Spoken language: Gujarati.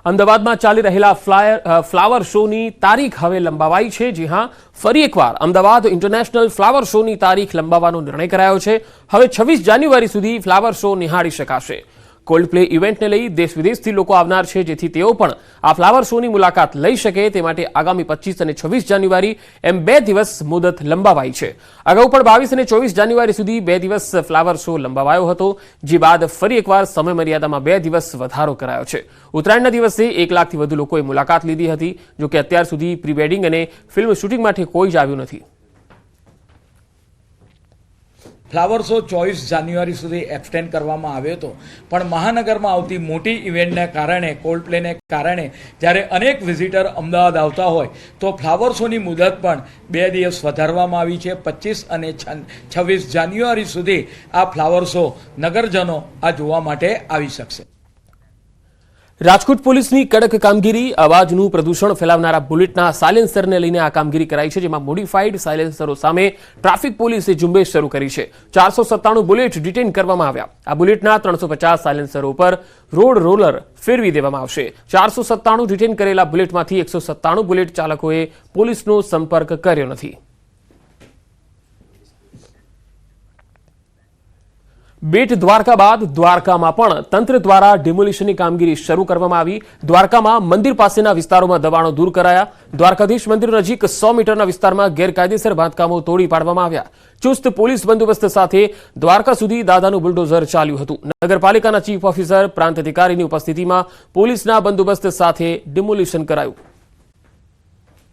અમદાવાદમાં ચાલી રહેલા ફ્લાવર શોની તારીખ હવે લંબાવાઈ છે। જી હા, ફરી એકવાર અમદાવાદ ઇન્ટરનેશનલ ફ્લાવર શોની તારીખ લંબાવવાનો નિર્ણય કરાયો છે। હવે 26 જાન્યુઆરી સુધી ફ્લાવર શો નિહાળી શકાશે। કોલ્ડ પ્લે ઇવેન્ટને લઈ દેશ વિદેશથી લોકો આવનાર છે, જેથી તેઓ પણ આ ફ્લાવર શોની મુલાકાત લઈ શકે તે માટે આગામી 25 અને 26 જાન્યુઆરી એમ 2 દિવસ મુદત લંબાવાઈ છે। અગાઉ પણ 22 અને 24 જાન્યુઆરી સુધી 2 દિવસ ફ્લાવર શો લંબાવાયો હતો, જે બાદ ફરી એકવાર સમય મર્યાદામાં 2 દિવસ વધારો કરાયો છે। ઉત્તરાયણના દિવસે 1 લાખથી વધુ લોકોએ મુલાકાત લીધી હતી। જોકે અત્યાર સુધી પ્રી વેડિંગ અને ફિલ્મ શૂટિંગ માટે કોઈ જ આવ્યું નથી। ફ્લાવર શો 24 જાન્યુઆરી સુધી એક્સટેન્ડ કરવામાં આવ્યો હતો, પણ મહાનગરમાં આવતી મોટી ઇવેન્ટને કારણે, કોલ્ડ પ્લેને કારણે જ્યારે અનેક વિઝિટર અમદાવાદ આવતા હોય તો ફ્લાવર શોની મુદત પણ 2 દિવસ વધારવામાં આવી છે। 25 અને 26 જાન્યુઆરી સુધી આ ફ્લાવર શો નગરજનો આ જોવા માટે આવી શકશે। રાજકોટ પોલીસની કડક કામગીરી। અવાજનું પ્રદૂષણ ફેલાવનારા બુલેટના સાયલેન્સરને લઈને આ કામગીરી કરાઈ છે, જેમાં મોડિફાઈડ સાયલેન્સરો સામે ટ્રાફિક પોલીસે ઝુંબેશ શરૂ કરી છે। 497 બુલેટ ડિટેઇન કરવામાં આવ્યા। આ બુલેટના 350 સાયલેન્સરો પર રોડ રોલર ફેરવી દેવામાં આવશે। 497 ડિટેઇન કરેલા બુલેટમાંથી 197 બુલેટ ચાલકોએ પોલીસનો સંપર્ક કર્યો નથી। બેટ દ્વારકા બાદ દ્વારકામાં પણ તંત્ર દ્વારા ડિમોલિશનની કામગીરી શરૂ કરવામાં આવી। દ્વારકામાં મંદિર પાસેના વિસ્તારોમાં દબાણો દૂર કરાયા। દ્વારકાધીશ મંદિર નજીક 100 મીટરના વિસ્તારમાં ગેરકાયદેસર બાંધકામો તોડી પાડવામાં આવ્યા। ચુસ્ત પોલીસ બંદોબસ્ત સાથે દ્વારકા સુધી દાદાનું બુલડોઝર ચાલ્યું હતું। નગરપાલિકાના ચીફ ઓફિસર, પ્રાંત અધિકારીની ઉપસ્થિતિમાં પોલીસના બંદોબસ્ત સાથે ડિમોલિશન કરાયું।